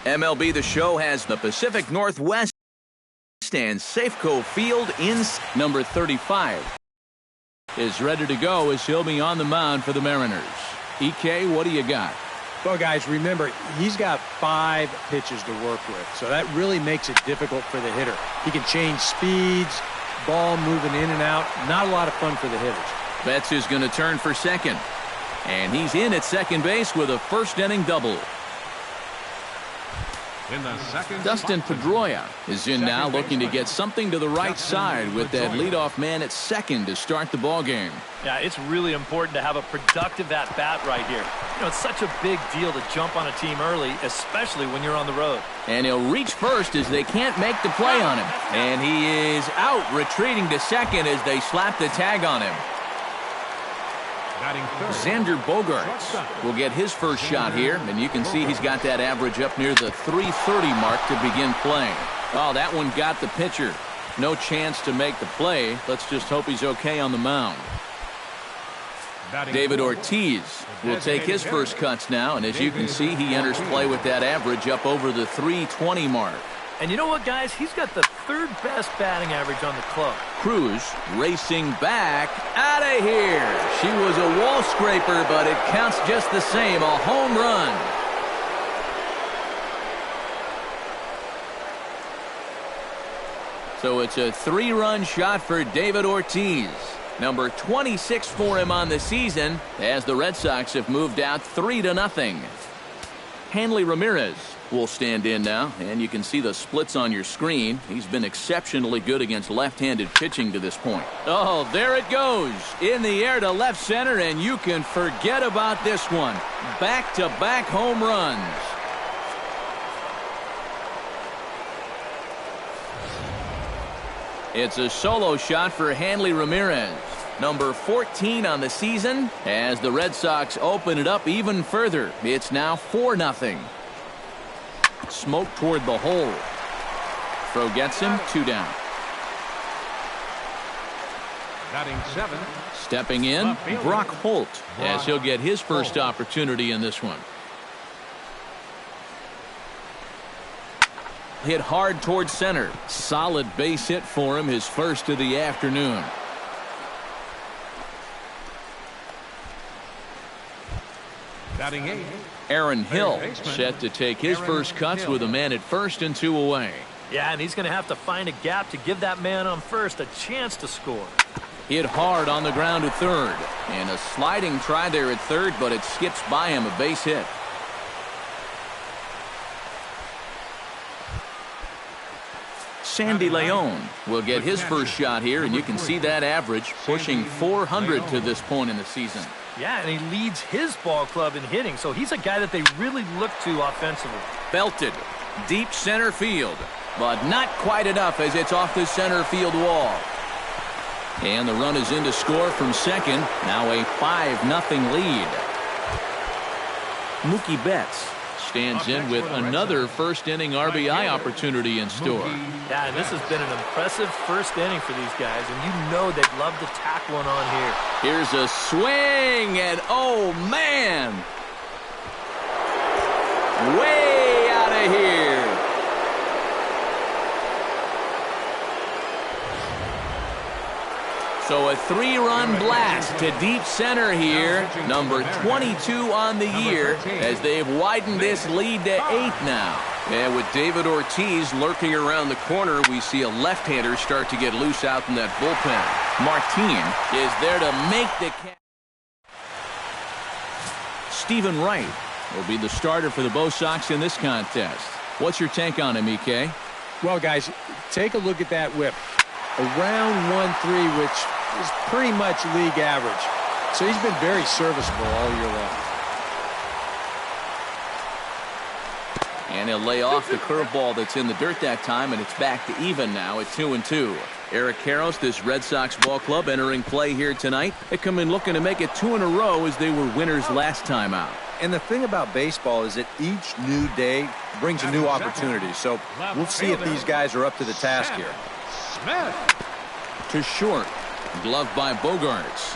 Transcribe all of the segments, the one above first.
MLB The Show has the Pacific Northwest and Safeco Field in. Number 35 is ready to go as he'll be on the mound for the Mariners. EK, what do you got? Well, guys, remember, he's got 5 pitches to work with, so that really makes it difficult for the hitter. He can change speeds, ball moving in and out. Not a lot of fun for the hitters. Betts is going to turn for second, and he's in at second base with a first-inning double. Dustin Pedroia is in now, looking to get something to the right side with that leadoff man at second to start the ball game. Yeah, it's really important to have a productive at-bat right here. You know, it's such a big deal to jump on a team early, especially when you're on the road. And he'll reach first as they can't make the play on him. And he is out, retreating to second as they slap the tag on him. Xander Bogaerts will get his first shot here, and you can see he's got that average up near the 330 mark to begin playing. Oh, that one got the pitcher. No chance to make the play. Let's just hope he's okay on the mound. David Ortiz will take his first cuts now, and as you can see, he enters play with that average up over the 320 mark. And you know what, guys? He's got the 3rd best batting average on the club. Cruz racing back out of here. She was a wall scraper, but it counts just the same. A home run. So it's a 3-run shot for David Ortiz. Number 26 for him on the season, as the Red Sox have moved out 3-0. Hanley Ramirez will stand in now, and you can see the splits on your screen. He's been exceptionally good against left-handed pitching to this point. Oh, there it goes. In the air to left center, and you can forget about this one. Back-to-back home runs. It's a solo shot for Hanley Ramirez. Number 14 on the season, as the Red Sox open it up even further. It's now 4-0. Smoke toward the hole. Throw gets him, 2 down. Batting 7. Stepping in, Brock Holt, as he'll get his first opportunity in this one. Hit hard towards center. Solid base hit for him, his first of the afternoon. Batting 8. Aaron Hill set to take his first cuts with a man at first and 2 away. Yeah, and he's going to have to find a gap to give that man on first a chance to score. Hit hard on the ground to third. And a sliding try there at third, but it skips by him, a base hit. Sandy Leon will get his first shot here, and you can see that average pushing 400 to this point in the season. Yeah, and he leads his ball club in hitting, so he's a guy that they really look to offensively. Belted, deep center field, but not quite enough as it's off the center field wall. And the run is in to score from second. Now a 5-0 lead. Mookie Betts stands in with another first-inning RBI opportunity in store. Yeah, and this has been an impressive first inning for these guys, and you know they'd love to tack one on here. Here's a swing, and oh, man! Way out of here. So a 3-run blast to deep center here. Number 22 on the year as they've widened this lead to 8 now. And with David Ortiz lurking around the corner, we see a left-hander start to get loose out in that bullpen. Martin is there to make the catch. Stephen Wright will be the starter for the Bo Sox in this contest. What's your take on him, EK? Well, guys, take a look at that whip. Around 1.3, which is pretty much league average. So he's been very serviceable all year long. And he'll lay off the curveball that's in the dirt that time, and it's back to even now at 2-2. Eric Karros, this Red Sox ball club, entering play here tonight. They come in looking to make it 2 in a row as they were winners last time out. And the thing about baseball is that each new day brings a new opportunity. So we'll see if these guys are up to the task here. To short. Glove by Bogaerts.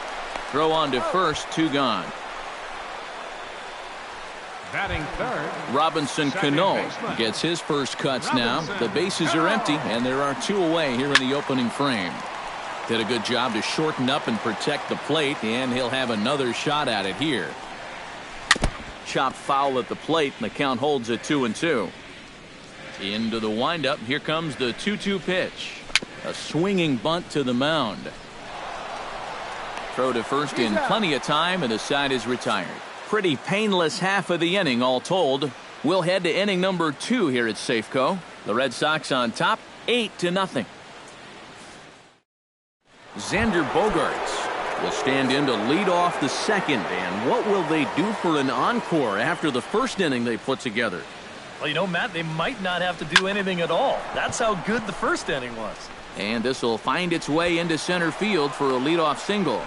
Throw on to first, 2 gone. Batting third. Robinson Cano gets his first cuts now. The bases are empty, and there are 2 away here in the opening frame. Did a good job to shorten up and protect the plate, and he'll have another shot at it here. Chopped foul at the plate, and the count holds at 2-2. Into the windup. Here comes the 2-2 pitch. A swinging bunt to the mound. Throw to first in plenty of time, and the side is retired. Pretty painless half of the inning all told. We'll head to inning number 2 here at Safeco. The Red Sox on top, 8-0. Xander Bogaerts will stand in to lead off the second. And what will they do for an encore after the first inning they put together? Well, you know, Matt, they might not have to do anything at all. That's how good the first inning was. And this will find its way into center field for a leadoff single.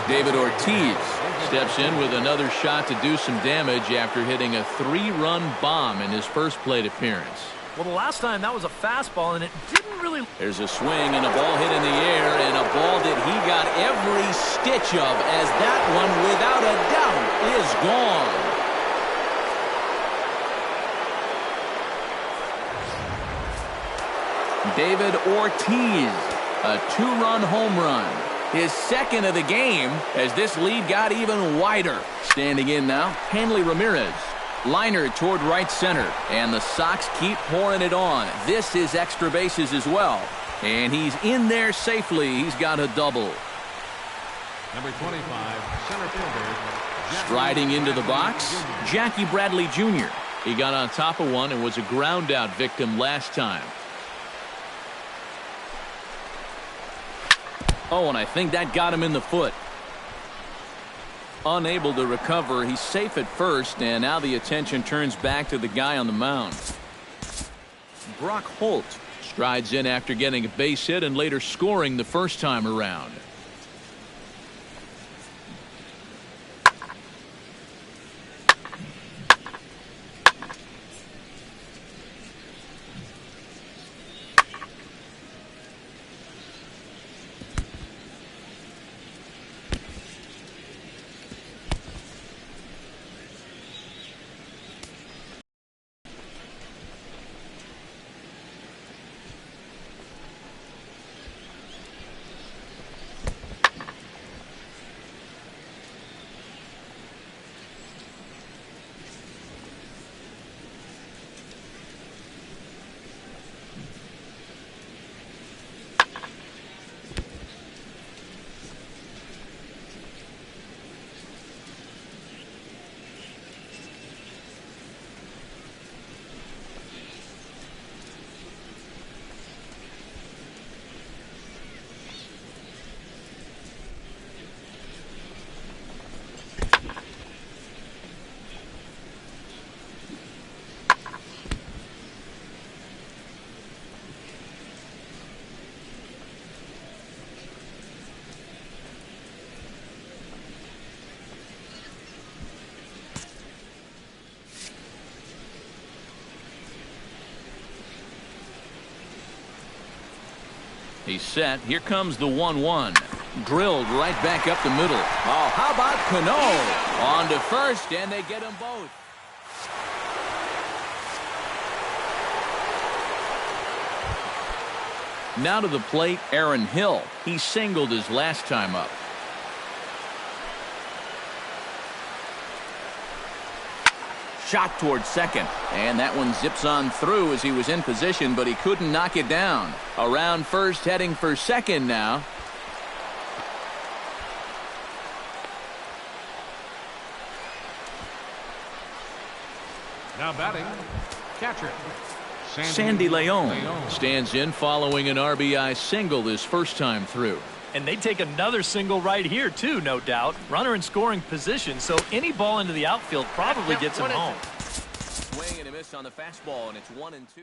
David Ortiz steps in with another shot to do some damage after hitting a 3-run bomb in his first plate appearance. Well, the last time that was a fastball, and it didn't really... There's a swing and a ball hit in the air, and a ball that he got every stitch of, as that one, without a doubt, is gone. David Ortiz, a 2-run home run. His second of the game as this lead got even wider. Standing in now, Hanley Ramirez. Liner toward right center, and the Sox keep pouring it on. This is extra bases as well, and he's in there safely. He's got a double. Number 25, center fielder. Striding into the box, Jackie Bradley Jr. He got on top of one and was a ground out victim last time. Oh, and I think that got him in the foot. Unable to recover. He's safe at first, and now the attention turns back to the guy on the mound. Brock Holt strides in after getting a base hit and later scoring the first time around. He's set. Here comes the 1-1. Drilled right back up the middle. Oh, how about Cano? On to first, and they get them both. Now to the plate, Aaron Hill. He singled his last time up. Shot towards second, and that one zips on through as he was in position, but he couldn't knock it down. Around first, heading for second now. Now batting, catcher. Sandy Leon stands in following an RBI single his first time through. And they take another single right here, too, no doubt. Runner in scoring position, so any ball into the outfield probably gets him home. Swing and a miss on the fastball, and it's 1-2.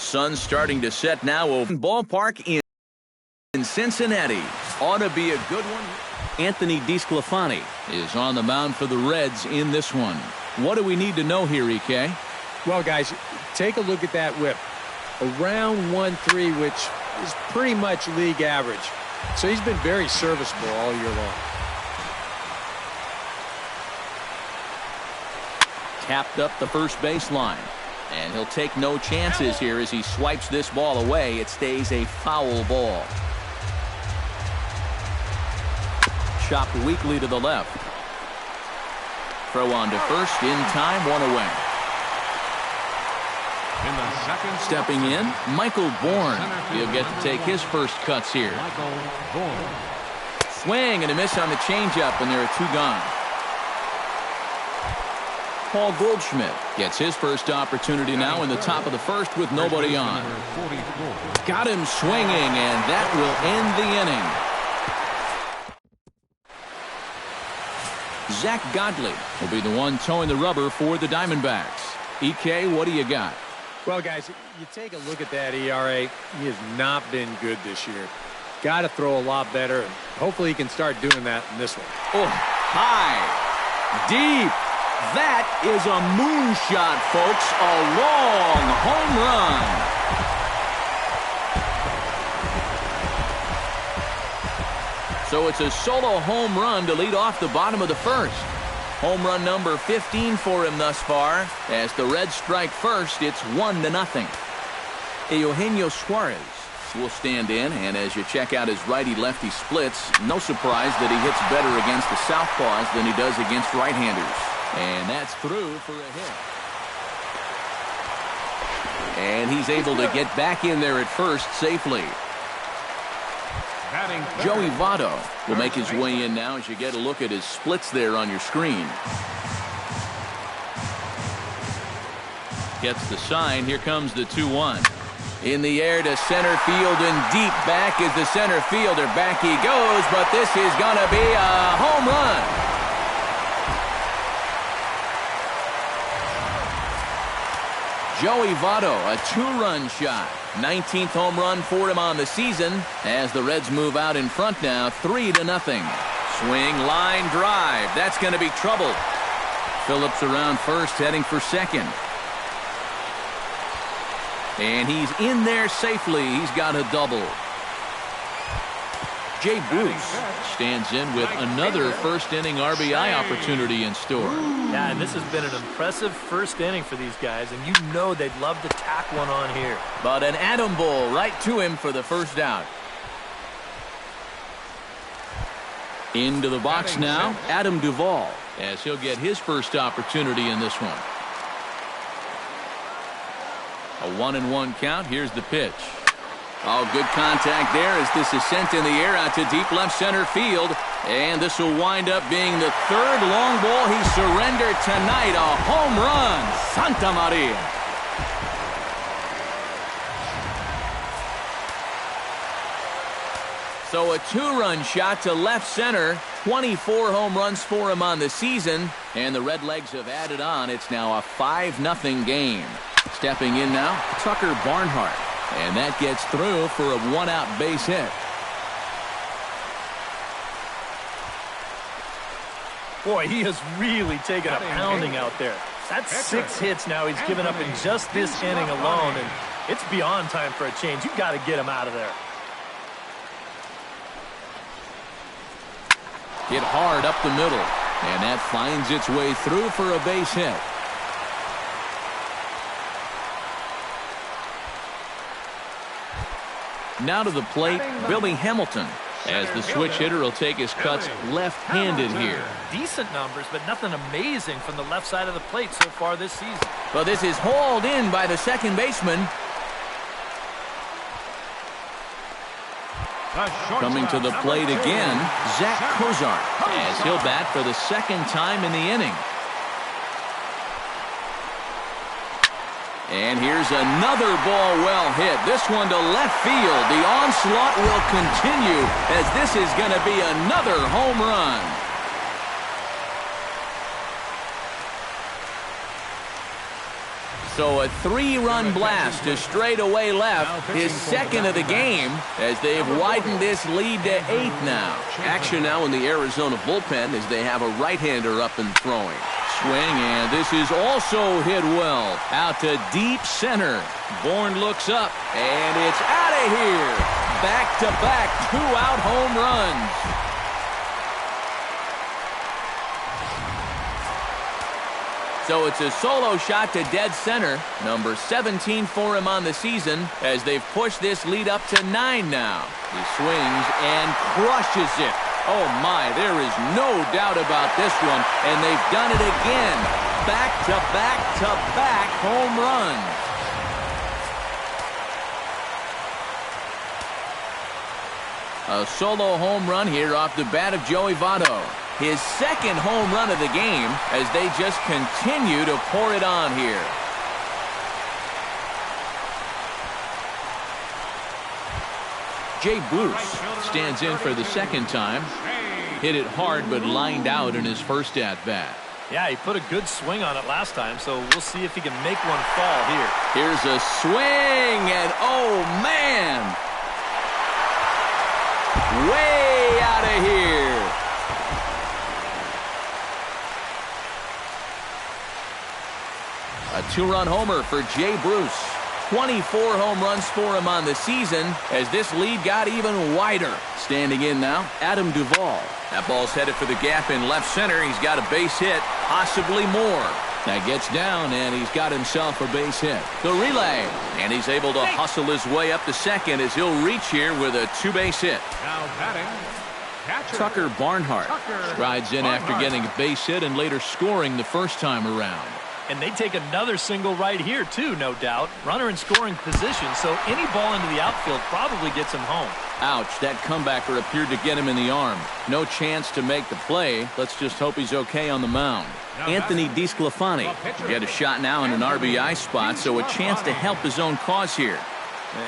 Sun's starting to set now over ballpark in Cincinnati. Ought to be a good one. Anthony DeSclafani is on the mound for the Reds in this one. What do we need to know here, EK? Well, guys, take a look at that whip. Around 1.3, which is pretty much league average. So he's been very serviceable all year long. Tapped up the first baseline. And he'll take no chances here as he swipes this ball away. It stays a foul ball. Chopped weakly to the left. Throw on to first in time, one away. In the second Stepping in, Michael Bourne. He'll get to take his first cuts here. Michael Bourne. Swing and a miss on the changeup, and there are two gone. Paul Goldschmidt gets his first opportunity now in the top of the first with nobody on. Number 44. Got him swinging, and that will end the inning. Zach Godley will be the one towing the rubber for the Diamondbacks. EK, what do you got? Well, guys, you take a look at that ERA. He has not been good this year. Got to throw a lot better, and hopefully he can start doing that in this one. Oh, high, deep. That is a moonshot, folks. A long home run. So it's a solo home run to lead off the bottom of the first. Home run number 15 for him thus far. As the Reds strike first, it's 1-0. Eugenio Suarez will stand in, and as you check out his righty-lefty splits, no surprise that he hits better against the southpaws than he does against right-handers. And that's through for a hit. And he's able to get back in there at first safely. Joey Votto will make his way in now as you get a look at his splits there on your screen. Gets the sign. Here comes the 2-1. In the air to center field and deep back is the center fielder. Back he goes, but this is going to be a home run. Joey Votto, a two-run shot. 19th home run for him on the season as the Reds move out in front now, 3-0. Swing, line drive. That's going to be trouble. Phillips around first, heading for second. And he's in there safely. He's got a double. Jay Bruce stands in with another first-inning RBI opportunity in store. Yeah, and this has been an impressive first inning for these guys, and you know they'd love to tack one on here. But an Adam Bull right to him for the first out. Into the box now, Adam Duvall, as he'll get his first opportunity in this one. A 1-1 count. Here's the pitch. Oh, good contact there as this is sent in the air out to deep left center field. And this will wind up being the third long ball he surrendered tonight. A home run. Santa Maria. So a two-run shot to left center. 24 home runs for him on the season. And the Redlegs have added on. It's now a 5-0 game. Stepping in now, Tucker Barnhart. And that gets through for a one-out base hit. Boy, he has really taken a pounding out there. That's 6 hits now he's given up in just this inning alone, and it's beyond time for a change. You've got to get him out of there. Hit hard up the middle, and that finds its way through for a base hit. Now to the plate, Billy Hamilton, as the switch hitter will take his cuts left-handed here. Decent numbers, but nothing amazing from the left side of the plate so far this season. Well, this is hauled in by the second baseman. Coming to the plate again, Zach Cozart, as he'll bat for the second time in the inning. And here's another ball well hit. This one to left field. The onslaught will continue as this is going to be another home run. So a 3-run blast to straightaway left, his second of the game, as they've widened this lead to 8 now. Action now in the Arizona bullpen as they have a right-hander up and throwing. Swing, and this is also hit well. Out to deep center. Bourne looks up, and it's out of here. Back-to-back 2-out home runs. So it's a solo shot to dead center. Number 17 for him on the season as they've pushed this lead up to 9 now. He swings and crushes it. Oh my, there is no doubt about this one. And they've done it again. Back-to-back-to-back home runs. A solo home run here off the bat of Joey Votto. His second home run of the game as they just continue to pour it on here. Jay Bruce stands in for the second time. Hit it hard but lined out in his first at-bat. Yeah, he put a good swing on it last time, so we'll see if he can make one fall here. Here's a swing, and oh man! Way out of here. A 2-run homer for Jay Bruce. 24 home runs for him on the season as this lead got even wider. Standing in now, Adam Duvall. That ball's headed for the gap in left center. He's got a base hit, possibly more. That gets down, and he's got himself a base hit. The relay, and he's able to hustle his way up to second as he'll reach here with a 2-base hit. Now batting, catcher. Tucker Barnhart strides in after getting a base hit and later scoring the first time around. And they take another single right here, too, no doubt. Runner in scoring position, so any ball into the outfield probably gets him home. Ouch, that comebacker appeared to get him in the arm. No chance to make the play. Let's just hope he's okay on the mound. Anthony DeSclafani get a shot now in an RBI spot, so a chance to help his own cause here.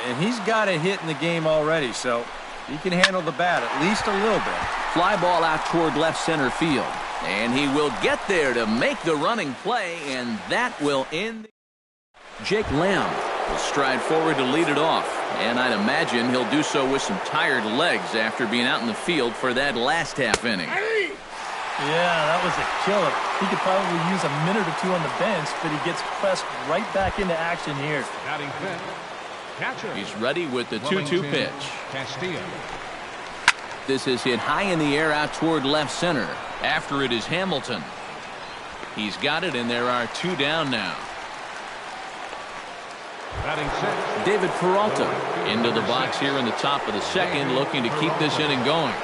And he's got a hit in the game already, so he can handle the bat at least a little bit. Fly ball out toward left center field. And he will get there to make the running play, and that will end. Jake Lamb will stride forward to lead it off, and I'd imagine he'll do so with some tired legs after being out in the field for that last half inning. Yeah, that was a killer. He could probably use a minute or two on the bench, but he gets pressed right back into action here. Batting fifth, catcher. He's ready with the 2-2 pitch. Castillo. This is hit high in the air out toward left center. After it is Hamilton. He's got it, and there are 2 down now. Batting sixth. David Peralta into the box here in the top of the second, looking to keep this inning going.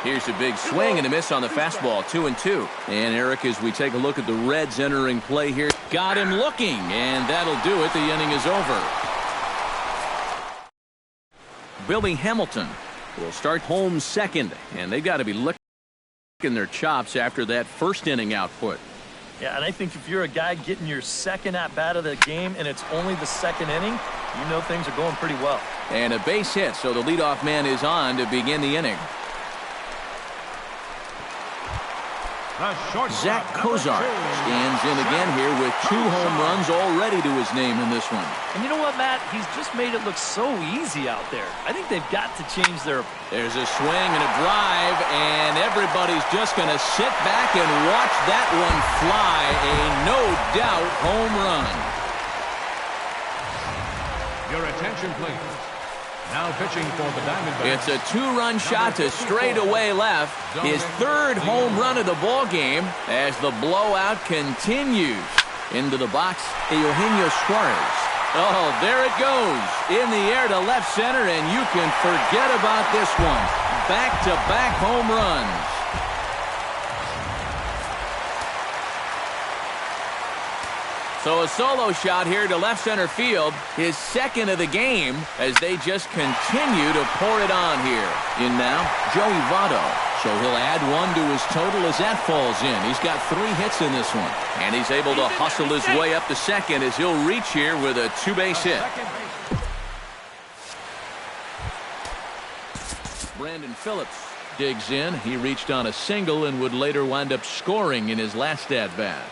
Here's a big swing and a miss on the fastball, 2-2. And Eric, as we take a look at the Reds entering play here, got him looking, and that'll do it. The inning is over. Billy Hamilton will start home second, and they've got to be licking their chops after that first inning output. Yeah, and I think if you're a guy getting your second at-bat of the game and it's only the second inning, you know things are going pretty well. And a base hit, so the leadoff man is on to begin the inning. Zach Cozart stands in again here with 2 home runs already to his name in this one. And you know what, Matt? He's just made it look so easy out there. I think they've got to change their... There's a swing and a drive, and everybody's just going to sit back and watch that one fly. A no-doubt home run. Your attention, please. Now pitching for the Diamondbacks. It's a 2-run shot to straightaway left. His 3rd home run of the ball game as the blowout continues. Into the box, Eugenio Suarez. Oh, there it goes. In the air to left center, and you can forget about this one. Back-to-back home runs. So a solo shot here to left center field, his second of the game, as they just continue to pour it on here. In now, Joey Votto. So he'll add 1 to his total as that falls in. He's got 3 hits in this one. And he's able to hustle his way up to second as he'll reach here with a 2-base hit. Brandon Phillips digs in. He reached on a single and would later wind up scoring in his last at-bat.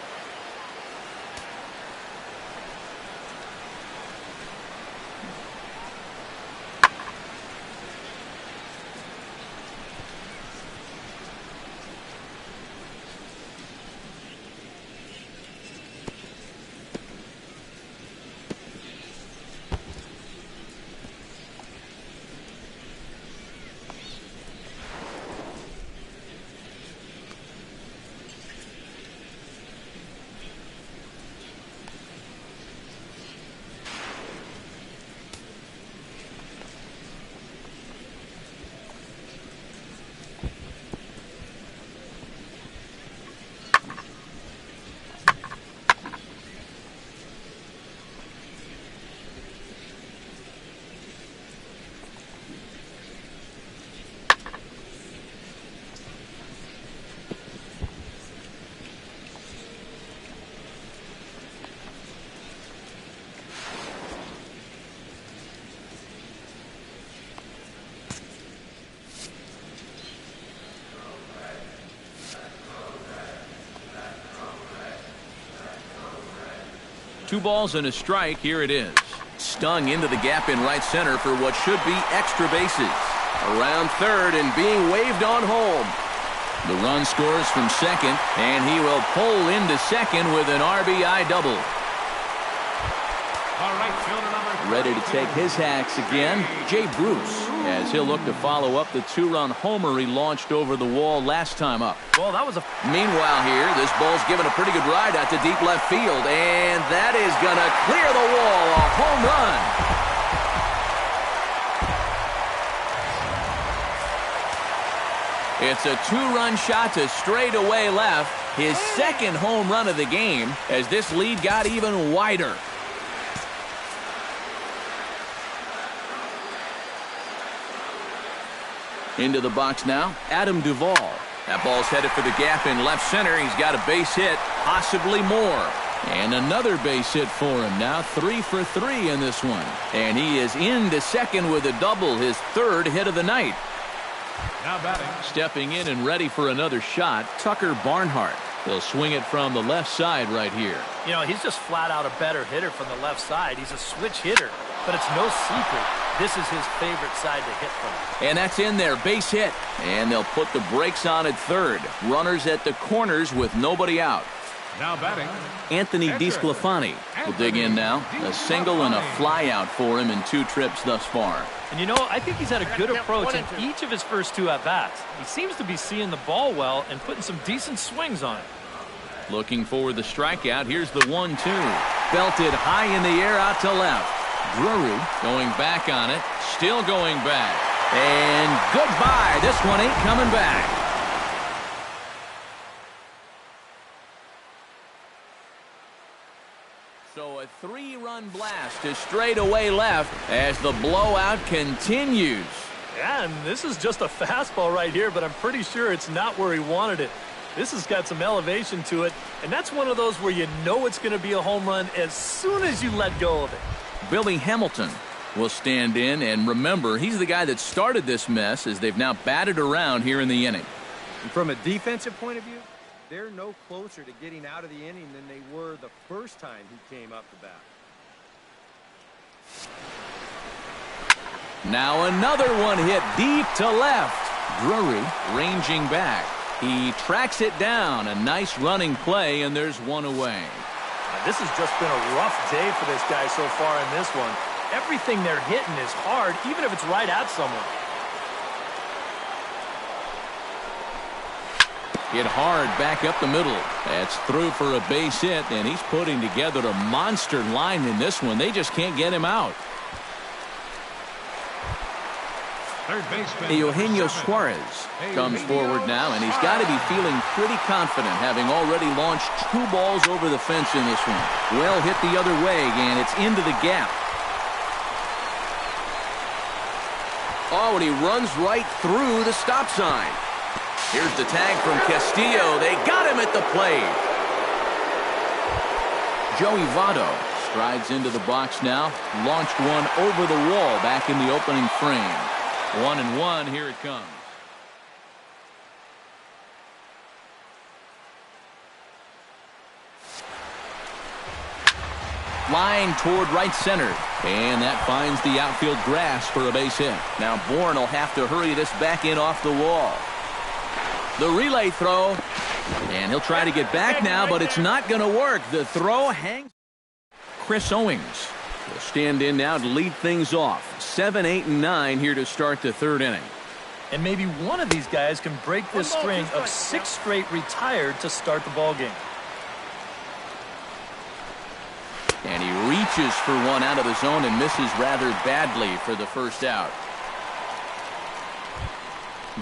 2 balls and a strike. Here it is. Stung into the gap in right center for what should be extra bases. Around third and being waved on home. The run scores from second, and he will pull into second with an RBI double. All right, fielder number Ready to take his hacks again, Jay Bruce, as he'll look to follow up the 2-run homer he launched over the wall last time up. Well, that was a... Meanwhile here, this ball's given a pretty good ride out to deep left field, and that is going to clear the wall, a home run. It's a 2-run shot to straightaway left, his second home run of the game, as this lead got even wider. Into the box now, Adam Duvall. That ball's headed for the gap in left center. He's got a base hit, possibly more. And another base hit for him. Now 3 for 3 in this one. And he is into second with a double, his 3rd hit of the night. now batting. Stepping in and ready for another shot, Tucker Barnhart. He'll swing it from the left side right here. You know, he's just flat out a better hitter from the left side. He's a switch hitter, but it's no secret this is his favorite side to hit from. And that's in there, base hit. And they'll put the brakes on at third. Runners at the corners with nobody out. Now batting, Anthony DeSclafani will dig in now. A single and a fly out for him in 2 trips thus far. And you know, I think he's had a good approach in each of his first 2 at-bats. He seems to be seeing the ball well and putting some decent swings on it. Looking for the strikeout. Here's the 1-2. Belted high in the air out to left. Drury going back on it. Still going back. And goodbye. This one ain't coming back. So a 3-run blast to straightaway left as the blowout continues. Yeah, and this is just a fastball right here, but I'm pretty sure it's not where he wanted it. This has got some elevation to it, and that's one of those where you know it's going to be a home run as soon as you let go of it. Billy Hamilton will stand in, and remember, he's the guy that started this mess as they've now batted around here in the inning. And from a defensive point of view, they're no closer to getting out of the inning than they were the first time he came up to bat. Now another one hit deep to left. Drury ranging back. He tracks it down. A nice running play, and there's one away. This has just been a rough day for this guy so far in this one. Everything they're hitting is hard, even if it's right at someone. Hit hard back up the middle. That's through for a base hit, and he's putting together a monster line in this one. They just can't get him out. third baseman Eugenio Suarez comes forward now, and he's got to be feeling pretty confident, having already launched 2 balls over the fence in this one. Well hit the other way, and it's into the gap. Oh, and he runs right through the stop sign. Here's the tag from Castillo. They got him at the plate. Joey Votto strides into the box now. Launched one over the wall back in the opening frame. 1-1, here it comes. Line toward right center. And that finds the outfield grass for a base hit. Now Bourne will have to hurry this back in off the wall. The relay throw. And he'll try to get back now, but it's not going to work. The throw hangs. Chris Owings will stand in now to lead things off. 7, 8, and 9 here to start the 3rd inning. And maybe one of these guys can break this string of 6 straight retired to start the ball game. And he reaches for one out of the zone and misses rather badly for the first out.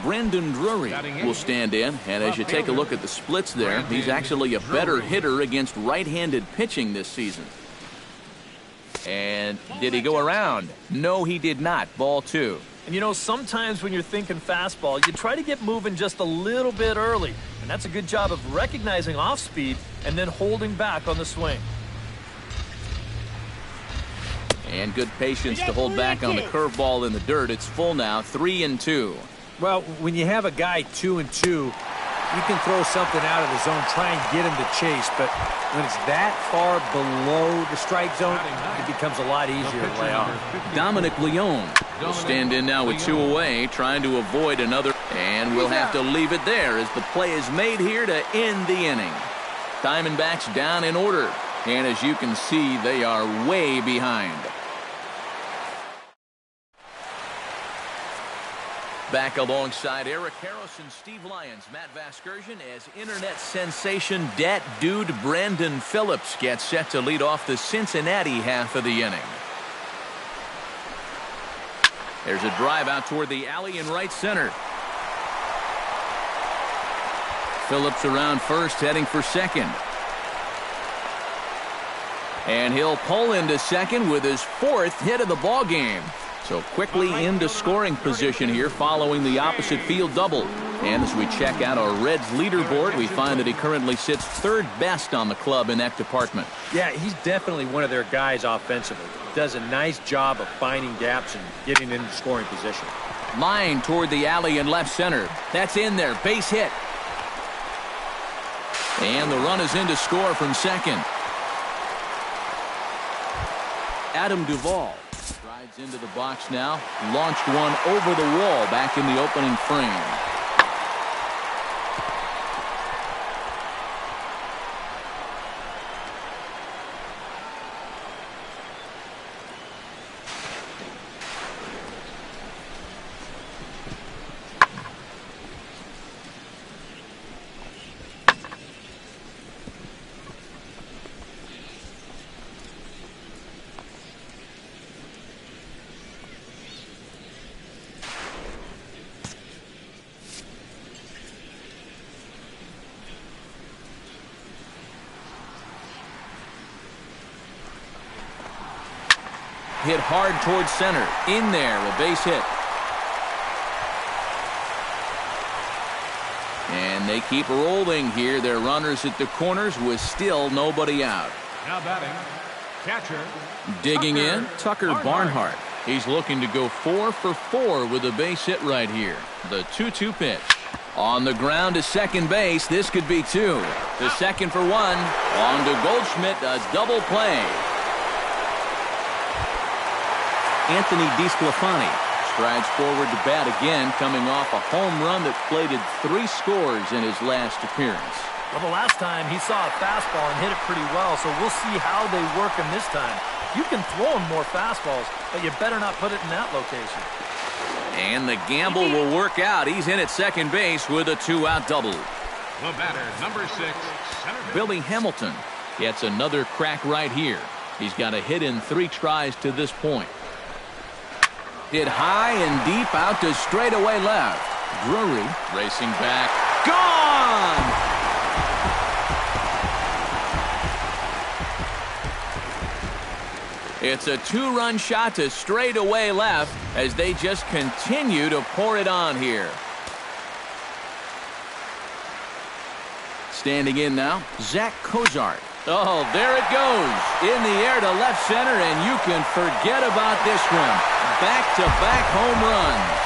Brandon Drury will stand in, and as you take a look at the splits there, he's actually a better hitter against right-handed pitching this season. And did he go around? No, he did not. Ball 2. And you know, sometimes when you're thinking fastball, you try to get moving just a little bit early. And that's a good job of recognizing off speed and then holding back on the swing. And good patience to hold back on the curveball in the dirt. It's full now, 3-2. Well, when you have a guy 2-2, You can throw something out of the zone, try and get him to chase, but when it's that far below the strike zone, it becomes a lot easier to lay off. Dominic Leone will stand in now with 2 away, trying to avoid another. And we'll have to leave it there as the play is made here to end the inning. Diamondbacks down in order. And as you can see, they are way behind. Back alongside Eric Harrison, Steve Lyons, Matt Vasgersian, as internet sensation Dat Dude Brandon Phillips gets set to lead off the Cincinnati half of the inning. There's a drive out toward the alley in right center. Phillips around first, heading for second. And he'll pull into second with his 4th hit of the ball game. So quickly into scoring position here following the opposite field double. And as we check out our Reds leaderboard, we find that he currently sits 3rd best on the club in that department. Yeah, he's definitely one of their guys offensively. Does a nice job of finding gaps and getting into scoring position. Line toward the alley in left center. That's in there. Base hit. And the run is in to score from second. Adam Duvall rides into the box now. Launched one over the wall back in the opening frame. Hit hard towards center. In there, a base hit. And they keep rolling here. Their runners at the corners with still nobody out. Now batting, catcher. Digging in, Tucker Barnhart. He's looking to go 4 for 4 with a base hit right here. The 2-2 pitch. On the ground to second base. This could be 2. The second for 1. On to Goldschmidt, a double play. Anthony DeSclafani strides forward to bat again, coming off a home run that plated 3 scores in his last appearance. Well, the last time he saw a fastball and hit it pretty well, so we'll see how they work him this time. You can throw him more fastballs, but you better not put it in that location. And the gamble will work out. He's in at second base with a 2-out double. The batter, number 6, center. Billy Hamilton gets another crack right here. He's got a hit in 3 tries to this point. Hit high and deep out to straightaway left. Drury racing back. Gone! It's a 2-run shot to straightaway left as they just continue to pour it on here. Standing in now, Zach Cozart. Oh, there it goes. In the air to left center, and you can forget about this one. Back-to-back home runs.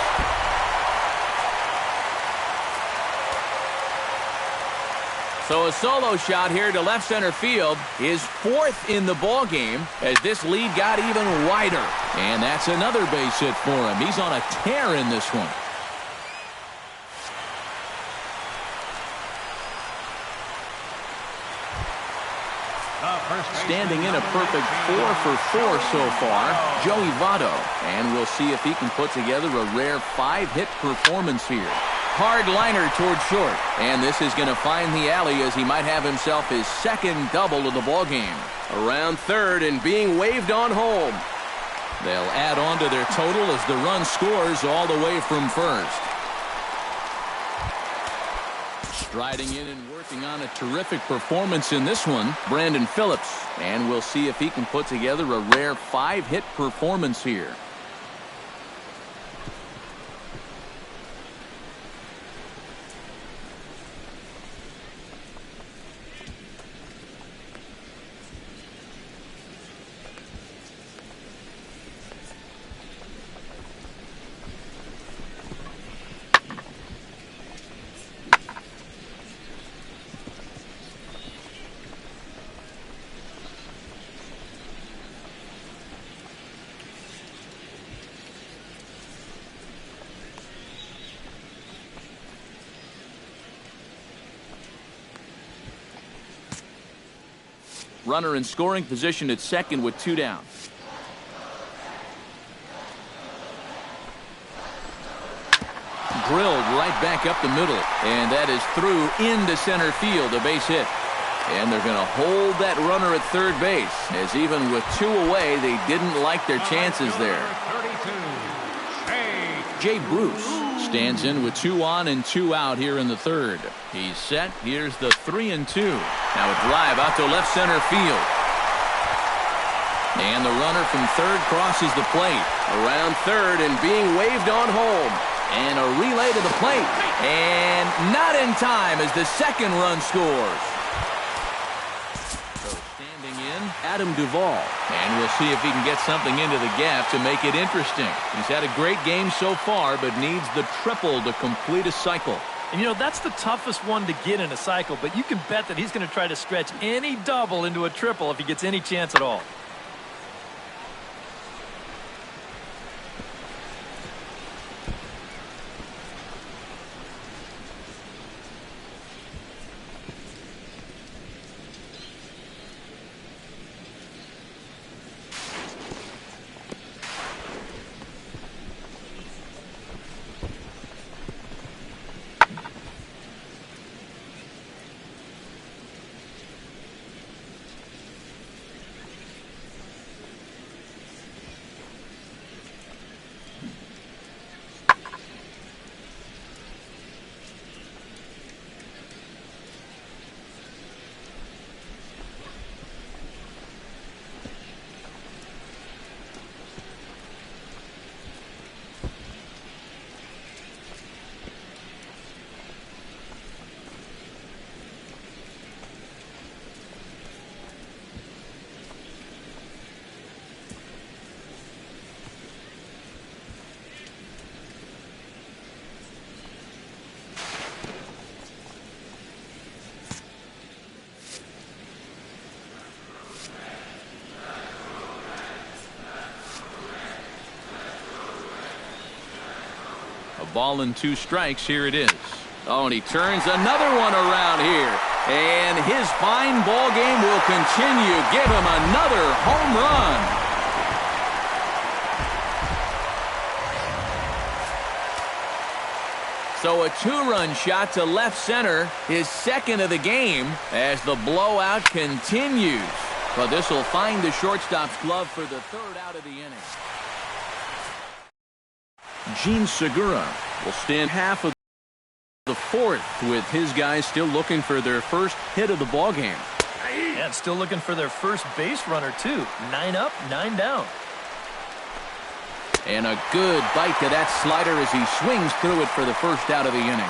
So a solo shot here to left center field, his 4th in the ball game as this lead got even wider. And that's another base hit for him. He's on a tear in this one. Standing in a perfect 4 for 4 so far, Joey Votto. And we'll see if he can put together a rare 5-hit performance here. Hard liner toward short. And this is going to find the alley as he might have himself his 2nd double of the ballgame. Around third and being waved on home. They'll add on to their total as the run scores all the way from first. Striding in and working on a terrific performance in this one, Brandon Phillips. And we'll see if he can put together a rare 5-hit performance here. Runner in scoring position at second with 2 down. Drilled right back up the middle, and that is through into center field, a base hit. And they're going to hold that runner at third base, as even with 2 away, they didn't like their chances there. Jay Bruce stands in with 2 on and 2 out here in the third. He's set. Here's the 3-2. Now a drive out to left center field. And the runner from third crosses the plate. Around third and being waved on home. And a relay to the plate. And not in time as the second run scores. So standing in, Adam Duvall. And we'll see if he can get something into the gap to make it interesting. He's had a great game so far, but needs the triple to complete a cycle. And, you know, that's the toughest one to get in a cycle, but you can bet that he's going to try to stretch any double into a triple if he gets any chance at all. Ball and 2 strikes. Here it is. Oh, and he turns another one around here. And his fine ball game will continue. Give him another home run. So a 2-run shot to left center, his second of the game, as the blowout continues. But this will find the shortstop's glove for the 3rd out of the inning. Gene Segura will stand half of the 4th with his guys still looking for their first hit of the ball game. And still looking for their first base runner, too. 9 up, 9 down. And a good bite to that slider as he swings through it for the 1st out of the inning.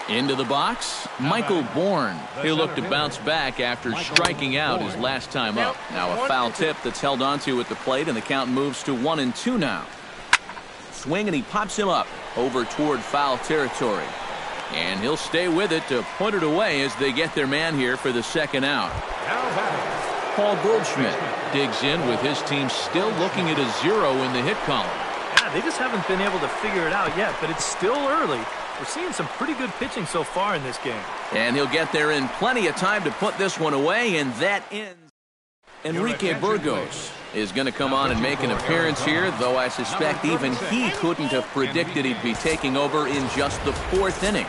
Into the box, Michael Bourne. He'll look to bounce back after striking out his last time up. Now a foul tip that's held onto at the plate, and the count moves to 1-2 now. Swing, and he pops him up over toward foul territory. And he'll stay with it to put it away as they get their man here for the 2nd out. Paul Goldschmidt digs in with his team still looking at a 0 in the hit column. Yeah, they just haven't been able to figure it out yet, but it's still early. We're seeing some pretty good pitching so far in this game. And he'll get there in plenty of time to put this one away, and that ends. Enrique Burgos is going to come on and make an appearance here, though I suspect even he couldn't have predicted he'd be taking over in just the 4th inning.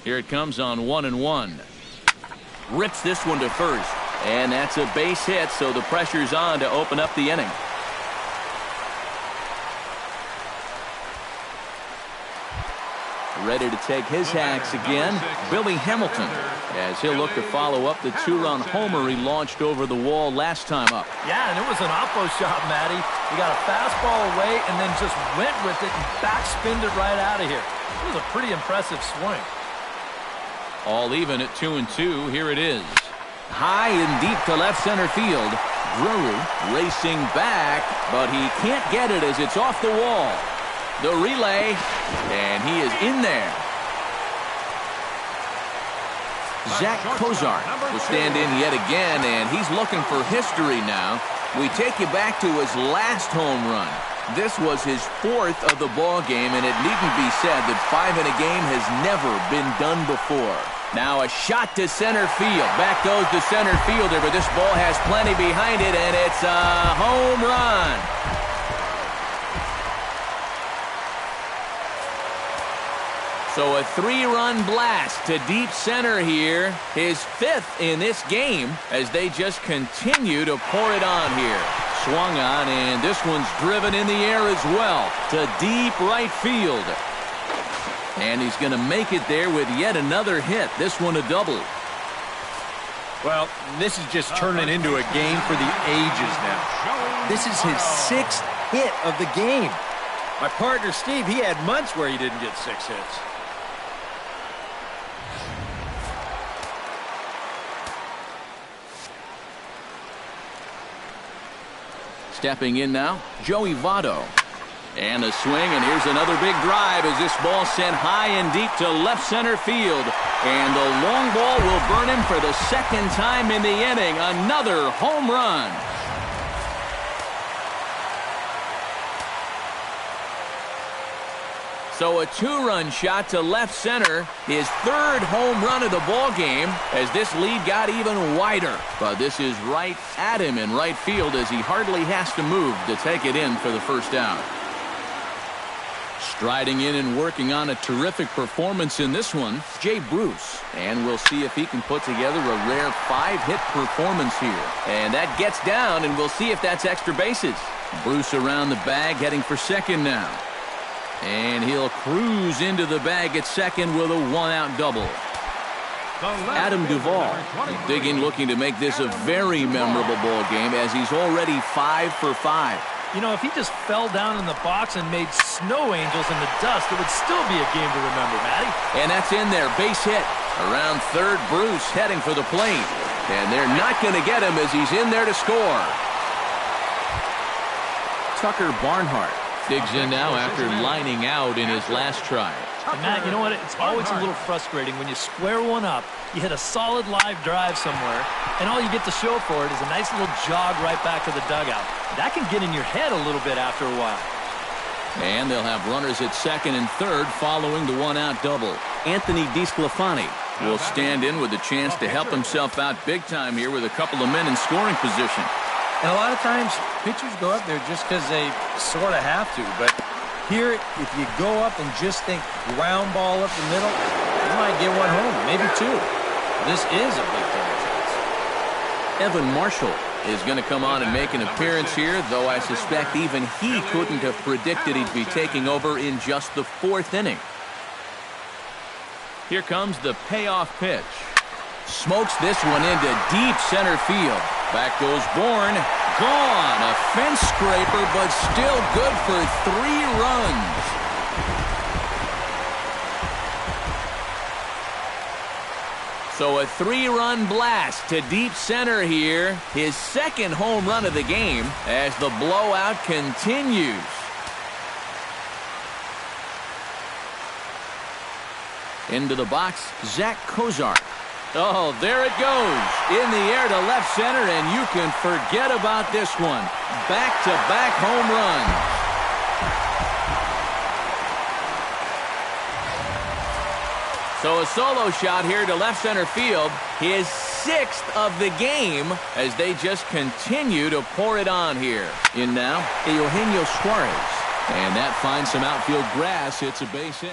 Here it comes on 1-1. Rips this one to first. And that's a base hit, so the pressure's on to open up the inning. Ready to take his hacks again, Billy Hamilton, as he'll look to follow up the 2-run homer he launched over the wall last time up. Yeah, and it was an oppo shot, Matty. He got a fastball away and then just went with it and backspinned it right out of here. It was a pretty impressive swing. All even at 2-2. Here it is. High and deep to left center field. Drury racing back, but he can't get it as it's off the wall. The relay, and he is in there. Zach Kozar will stand in yet again, and he's looking for history now. We take you back to his last home run. This was his 4th of the ball game, and it needn't be said that 5 in a game has never been done before. Now a shot to center field. Back goes the center fielder, but this ball has plenty behind it, and it's a home run. So a 3-run blast to deep center here. His 5th in this game as they just continue to pour it on here. Swung on, and this one's driven in the air as well to deep right field. And he's going to make it there with yet another hit. This one a double. Well, this is just turning into a game for the ages now. This is his 6th hit of the game. My partner, Steve, he had months where he didn't get 6 hits. Stepping in now, Joey Votto. And a swing, and here's another big drive as this ball sent high and deep to left center field. And the long ball will burn him for the 2nd time in the inning. Another home run. So a 2-run shot to left center, his 3rd home run of the ball game as this lead got even wider. But this is right at him in right field as he hardly has to move to take it in for the first out. Striding in and working on a terrific performance in this one, Jay Bruce. And we'll see if he can put together a rare 5-hit performance here. And that gets down, and we'll see if that's extra bases. Bruce around the bag, heading for second now. And he'll cruise into the bag at second with a 1-out double. Adam Duvall digging, looking to make this a very memorable ball game as he's already 5 for 5. You know, if he just fell down in the box and made snow angels in the dust, it would still be a game to remember, Matty. And that's in there, base hit. Around third, Bruce heading for the plate. And they're not going to get him as he's in there to score. Tucker Barnhart digs in now after lining out in his last try. And Matt, you know what? It's always a little frustrating when you square one up, you hit a solid live drive somewhere, and all you get to show for it is a nice little jog right back to the dugout. That can get in your head a little bit after a while. And they'll have runners at second and third following the 1-out double. Anthony DeSclafani will stand in with a chance to help himself out big time here with a couple of men in scoring position. And a lot of times, pitchers go up there just because they sort of have to. But here, if you go up and just think ground ball up the middle, you might get one home, maybe 2. This is a big time chance. Evan Marshall is going to come on and make an appearance here, though I suspect even he couldn't have predicted he'd be taking over in just the 4th inning. Here comes the payoff pitch. Smokes this one into deep center field. Back goes Bourne. Gone. A fence scraper, but still good for 3 runs. So a 3-run blast to deep center here. His 2nd home run of the game as the blowout continues. Into the box, Zach Kozar. Oh, there it goes. In the air to left center, and you can forget about this one. Back-to-back home runs. So a solo shot here to left center field. His 6th of the game as they just continue to pour it on here. In now, Eugenio Suarez. And that finds some outfield grass. It's a base hit.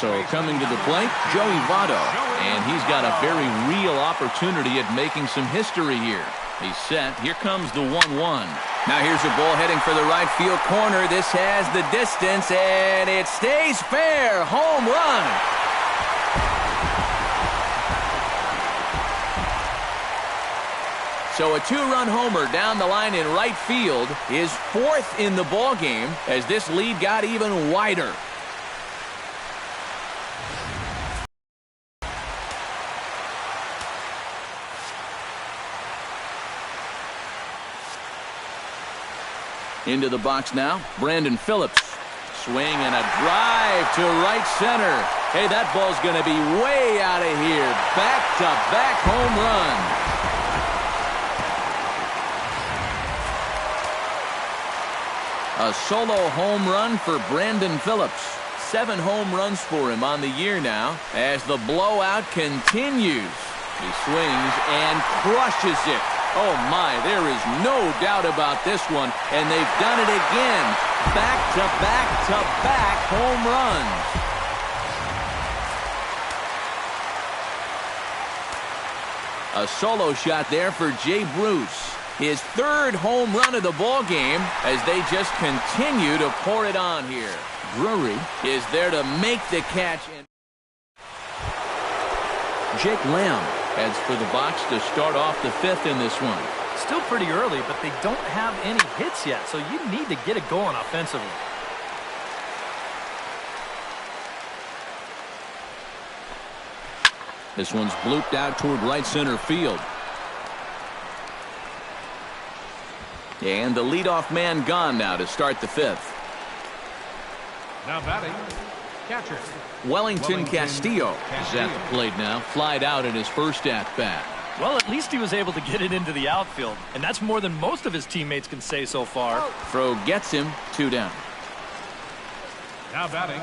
So coming to the plate, Joey Votto. And he's got a very real opportunity at making some history here. He's set. Here comes the 1-1. Now here's a ball heading for the right field corner. This has the distance, and it stays fair. Home run. So a 2-run homer down the line in right field. His 4th in the ball game as this lead got even wider. Into the box now, Brandon Phillips. Swing and a drive to right center. Hey, that ball's going to be way out of here. Back-to-back home run. A solo home run for Brandon Phillips. 7 home runs for him on the year now as the blowout continues. He swings and crushes it. Oh my, there is no doubt about this one, and they've done it again. Back-to-back-to-back home runs. A solo shot there for Jay Bruce. His 3rd home run of the ball game as they just continue to pour it on here. Drury is there to make the catch. And Jake Lamb heads for the box to start off the 5th in this one. Still pretty early, but they don't have any hits yet, so you need to get it going offensively. This one's blooped out toward right center field. And the leadoff man gone now to start the 5th. Now batting, catcher. Wellington Castillo is at the plate now. Flied out in his first at-bat. Well, at least he was able to get it into the outfield, and that's more than most of his teammates can say so far. Throw gets him, 2 down. Now batting.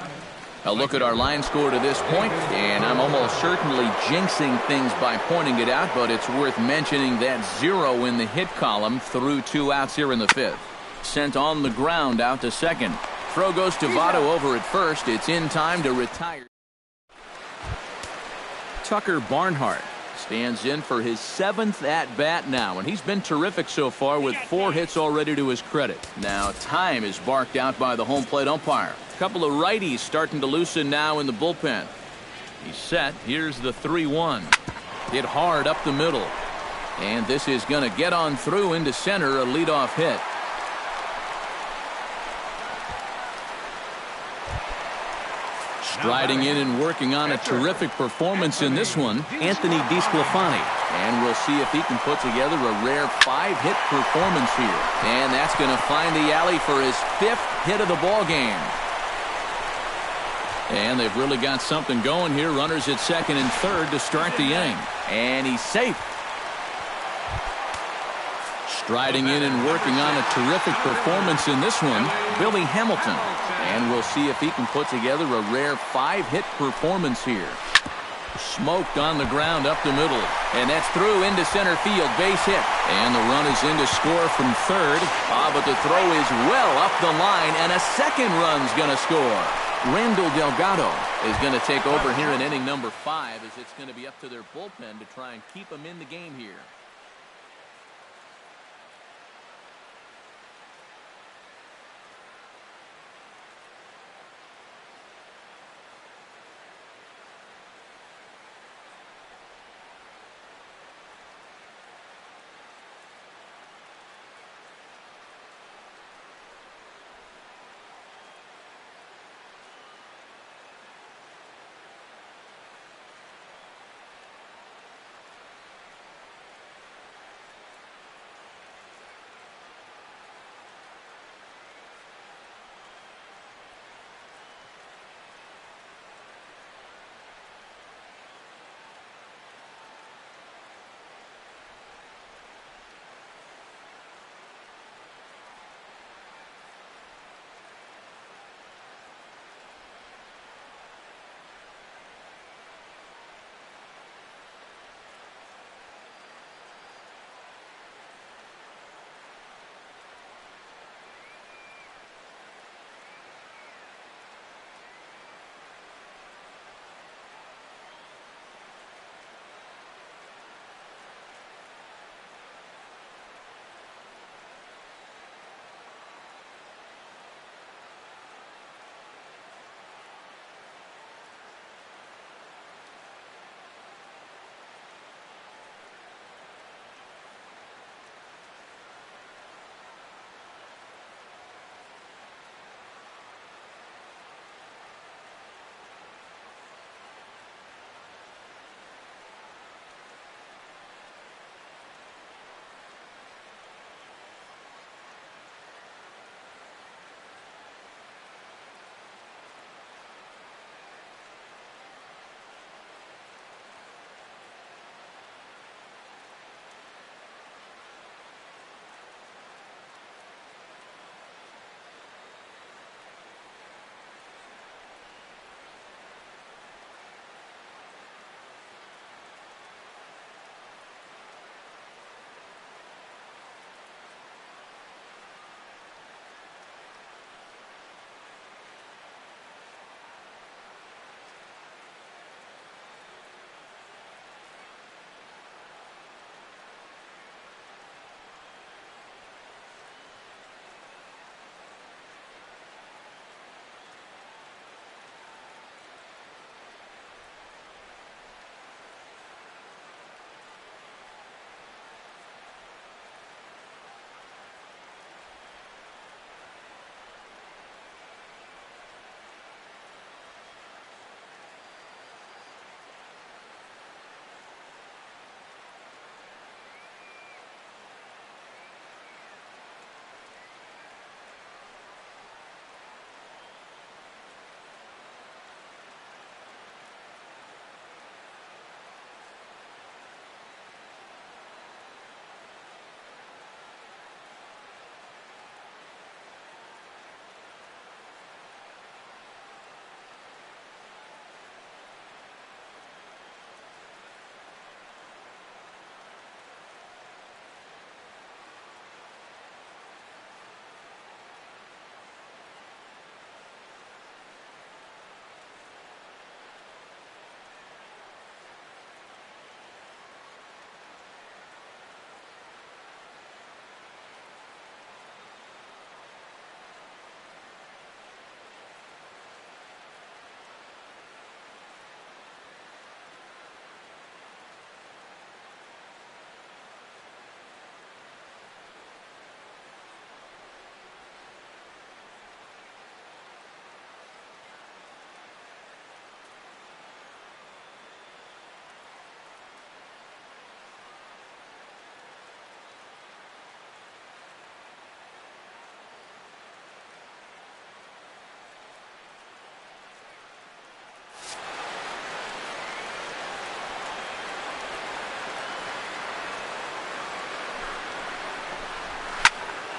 A look at our line score to this point, and I'm almost certainly jinxing things by pointing it out, but it's worth mentioning that 0 in the hit column through 2 outs here in the 5th. Sent on the ground out to second. Throw goes to Votto over at first. It's in time to retire. Tucker Barnhart stands in for his 7th at-bat now, and he's been terrific so far with 4 hits already to his credit. Now time is barked out by the home plate umpire. A couple of righties starting to loosen now in the bullpen. He's set. Here's the 3-1. Hit hard up the middle. And this is going to get on through into center, a leadoff hit. Striding in and working on a terrific performance in this one, Anthony DeSclafani. And we'll see if he can put together a rare 5-hit performance here. And that's going to find the alley for his 5th hit of the ball game. And they've really got something going here. Runners at second and third to start the inning. And he's safe. Striding in and working on a terrific performance in this one, Billy Hamilton. And we'll see if he can put together a rare 5-hit performance here. Smoked on the ground up the middle. And that's through into center field. Base hit. And the run is in to score from third. But the throw is well up the line. And a second run's going to score. Randall Delgado is going to take over here in inning number 5 as it's going to be up to their bullpen to try and keep them in the game here.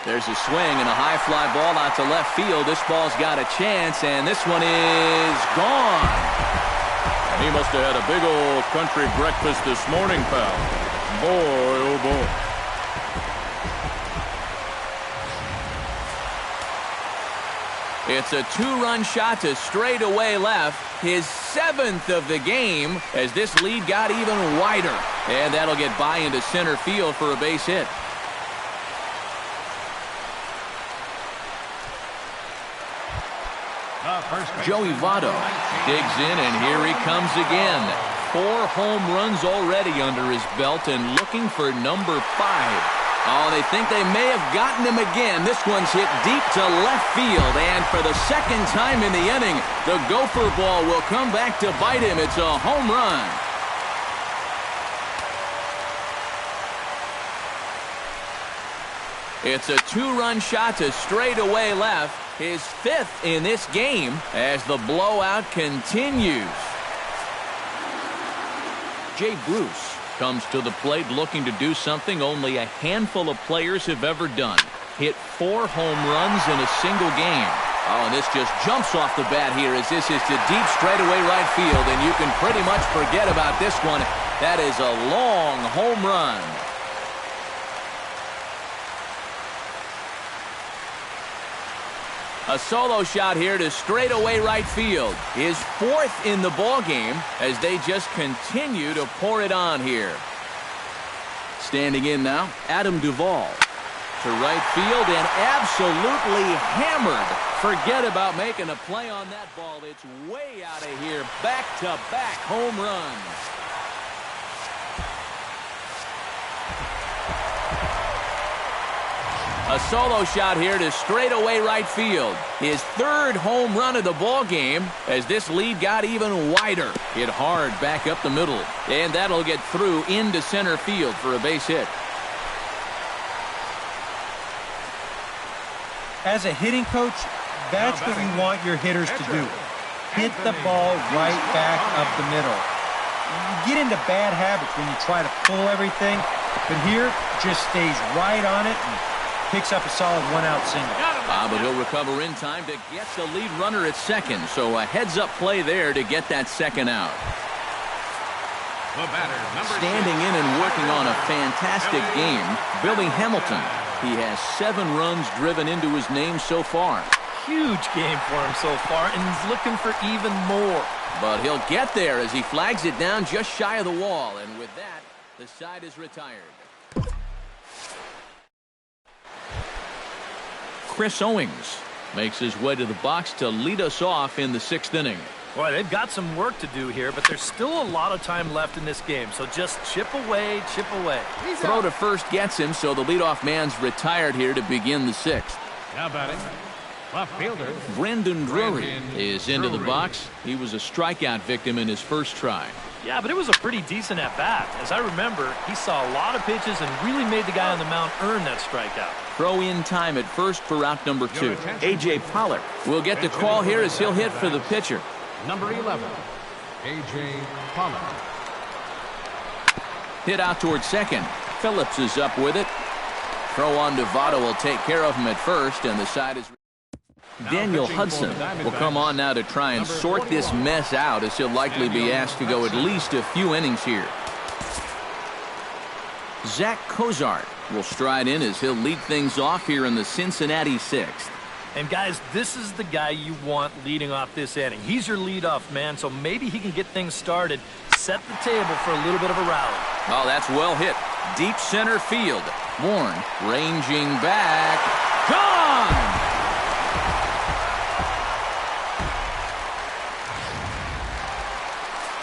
There's a swing and a high fly ball out to left field. This ball's got a chance, and this one is gone. He must have had a big old country breakfast this morning, pal. Boy, oh boy. It's a two-run shot to straightaway left, his 7th of the game, as this lead got even wider. And that'll get by into center field for a base hit. Joey Votto digs in, and here he comes again. 4 home runs already under his belt and looking for number 5. Oh, they think they may have gotten him again. This one's hit deep to left field, and for the second time in the inning, the gopher ball will come back to bite him. It's a home run. It's a 2-run shot to straightaway left, his 5th in this game as the blowout continues. Jay Bruce comes to the plate looking to do something only a handful of players have ever done. Hit 4 home runs in a single game. Oh, and this just jumps off the bat here as this is to deep straightaway right field, and you can pretty much forget about this one. That is a long home run. A solo shot here to straightaway right field. His 4th in the ball game as they just continue to pour it on here. Standing in now, Adam Duvall to right field and absolutely hammered. Forget about making a play on that ball. It's way out of here. Back-to-back home runs. A solo shot here to straightaway right field. His 3rd home run of the ball game as this lead got even wider. Hit hard back up the middle. And that'll get through into center field for a base hit. As a hitting coach, that's what you want your hitters to do. Hit the ball right back up the middle. You get into bad habits when you try to pull everything, but here just stays right on it and picks up a solid 1-out single. But he'll recover in time to get the lead runner at second. So a heads-up play there to get that second out. Standing in and working on a fantastic game, Billy Hamilton. He has 7 runs driven into his name so far. Huge game for him so far, and he's looking for even more. But he'll get there as he flags it down just shy of the wall. And with that, the side is retired. Chris Owings makes his way to the box to lead us off in the 6th inning. Boy, they've got some work to do here, but there's still a lot of time left in this game, so just chip away, chip away. Throw to first gets him, so the leadoff man's retired here to begin the 6th. Now batting, left fielder Brandon Drury is into the box. He was a strikeout victim in his first try. Yeah, but it was a pretty decent at-bat. As I remember, he saw a lot of pitches and really made the guy on the mound earn that strikeout. Throw in time at first for out number 2. A.J. Pollard will get the call here as he'll hit for the pitcher. Number 11, A.J. Pollard. Hit out towards second. Phillips is up with it. Throw on to Votto will take care of him at first, and the side is... Daniel Hudson will come on now to try and sort this mess out as he'll likely be asked to go at least a few innings here. Zach Cozart will stride in as he'll lead things off here in the Cincinnati 6th. And guys, this is the guy you want leading off this inning. He's your leadoff man, so maybe he can get things started, set the table for a little bit of a rally. Oh, that's well hit. Deep center field. Warren ranging back. Gone!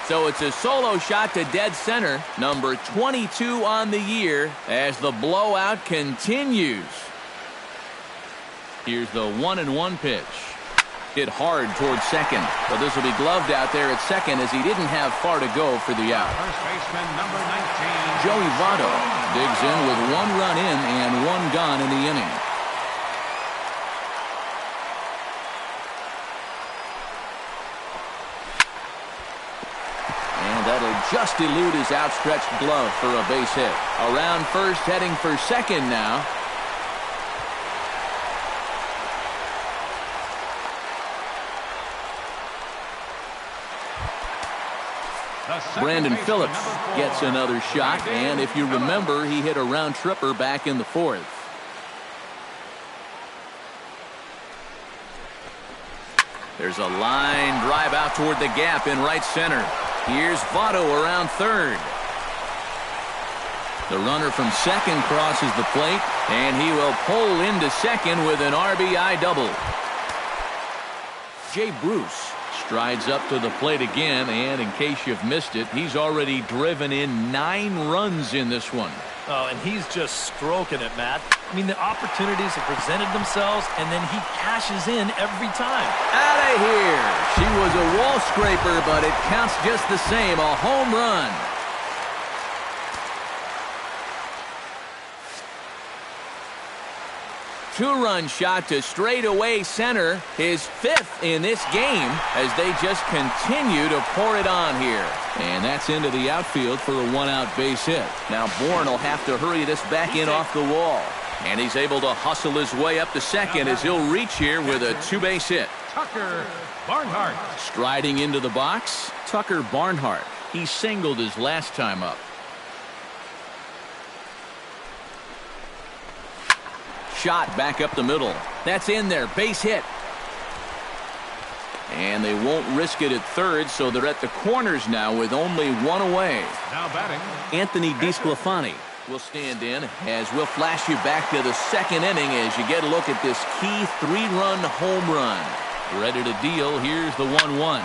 So it's a solo shot to dead center, number 22 on the year, as the blowout continues. Here's the 1-1 pitch. Hit hard towards second, but this will be gloved out there at second as he didn't have far to go for the out. First baseman, number 19. Joey Votto digs in with 1 run in and 1 gone in the inning. That'll just elude his outstretched glove for a base hit. Around first, heading for second now. Brandon Phillips gets another shot, and if you remember, he hit a round tripper back in the fourth. There's a line drive out toward the gap in right center. Here's Votto around third. The runner from second crosses the plate, and he will pull into second with an RBI double. Jay Bruce strides up to the plate again, and in case you've missed it, he's already driven in 9 runs in this one. Oh, and he's just stroking it, Matt. I mean, the opportunities have presented themselves, and then he cashes in every time. Out of here. She was a wall scraper, but it counts just the same. A home run. Two-run shot to straightaway center, his 5th in this game as they just continue to pour it on here. And that's into the outfield for a 1-out base hit. Now Bourne will have to hurry this back in off the wall. And he's able to hustle his way up to second as he'll reach here with a 2-base hit. Tucker Barnhart. Striding into the box, Tucker Barnhart. He singled his last time up. Shot back up the middle. That's in there. Base hit. And they won't risk it at third, so they're at the corners now with only 1 away. Now batting, Anthony DeSclafani will stand in as we'll flash you back to the second inning as you get a look at this key 3-run home run. Ready to deal. Here's the 1-1.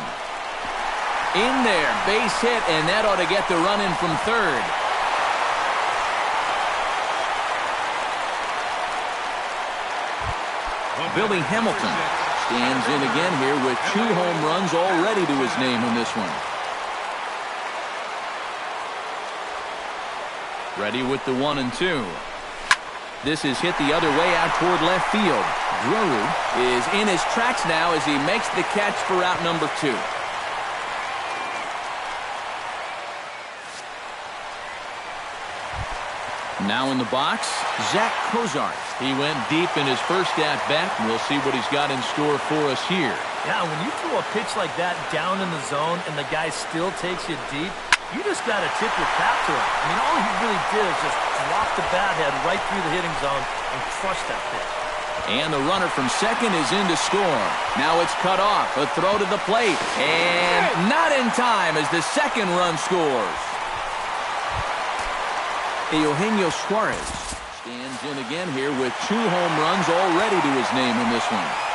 In there. Base hit, and that ought to get the run in from third. Billy Hamilton stands in again here with 2 home runs already to his name in this one. Ready with the 1 and 2. This is hit the other way out toward left field. Drew is in his tracks now as he makes the catch for out number 2. Now in the box, Zach Cozart. He went deep in his first at-bat, and we'll see what he's got in store for us here. Yeah, when you throw a pitch like that down in the zone and the guy still takes you deep, you just got to tip your cap to him. I mean, all he really did is just drop the bat head right through the hitting zone and crush that pitch. And the runner from second is in to score. Now it's cut off. A throw to the plate. And not in time as the second run scores. Eugenio Suarez stands in again here with 2 home runs already to his name in this one.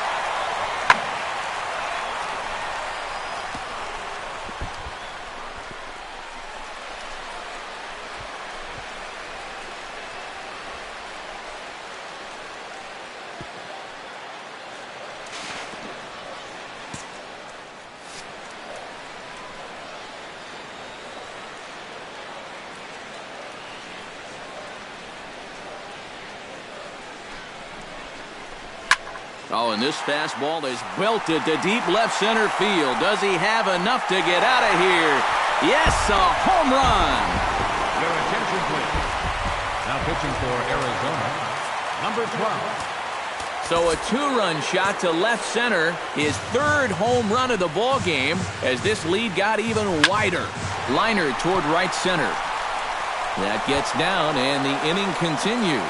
Oh, and this fastball is belted to deep left center field. Does he have enough to get out of here? Yes, a home run. your attention please. Now pitching for Arizona, number 12. So a 2-run shot to left center, his 3rd home run of the ball game as this lead got even wider. Liner toward right center. That gets down and the inning continues.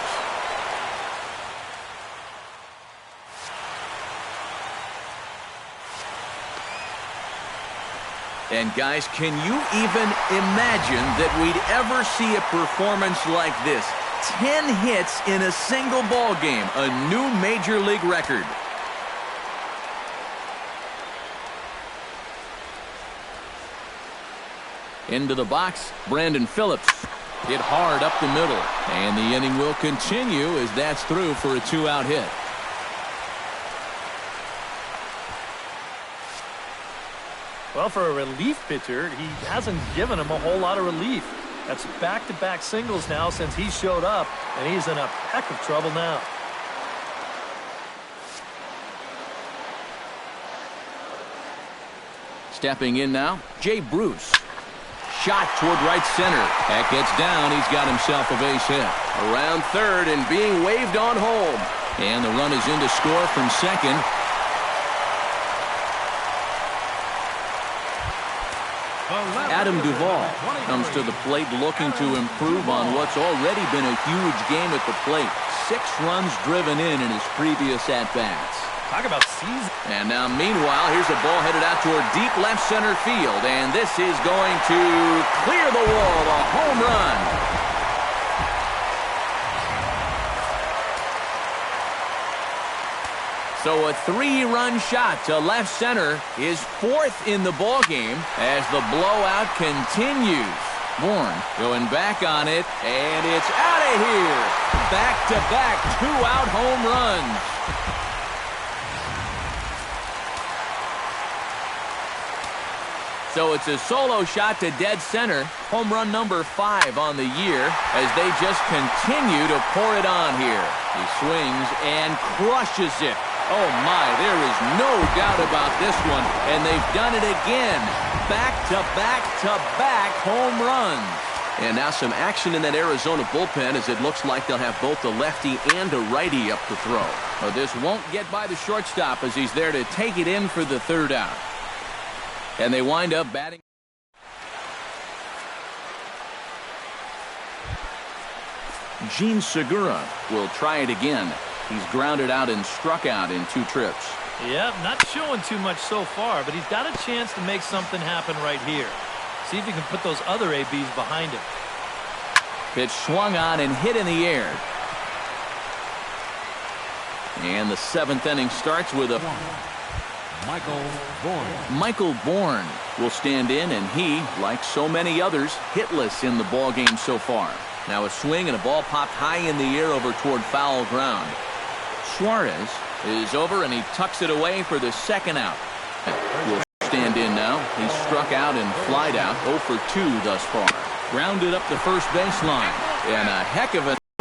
And guys, can you even imagine that we'd ever see a performance like this? 10 hits in a single ball game, a new major league record. Into the box, Brandon Phillips hit hard up the middle, and the inning will continue as that's through for a 2-out hit. Well, for a relief pitcher, he hasn't given him a whole lot of relief. That's back-to-back singles now since he showed up, and he's in a heck of trouble now. Stepping in now, Jay Bruce. Shot toward right center. That gets down. He's got himself a base hit. Around third and being waved on home. And the run is in to score from second. Adam Duvall comes to the plate looking to improve on what's already been a huge game at the plate. 6 runs driven in his previous at-bats. Talk about season. And now, meanwhile, here's a ball headed out toward deep left center field. And this is going to clear the wall, a home run. So a 3-run shot to left center is 4th in the ballgame as the blowout continues. Bourne going back on it, and it's out of here. Back-to-back 2-out home runs. So it's a solo shot to dead center. Home run number 5 on the year as they just continue to pour it on here. He swings and crushes it. Oh my, there is no doubt about this one. And they've done it again. Back-to-back-to-back home runs. And now some action in that Arizona bullpen as it looks like they'll have both a lefty and a righty up to throw. But this won't get by the shortstop as he's there to take it in for the 3rd out. And they wind up batting. Gene Segura will try it again. He's grounded out and struck out in 2 trips. Yep, not showing too much so far, but he's got a chance to make something happen right here. See if he can put those other ABs behind him. Pitch swung on and hit in the air. And the 7th inning starts with a... Michael Bourne will stand in, and he, like so many others, hitless in the ballgame so far. Now a swing and a ball popped high in the air over toward foul ground. Suarez is over, and he tucks it away for the 2nd out. Will stand in now. He struck out and flied out, 0 for 2 thus far. Grounded up the first baseline, and a heck of a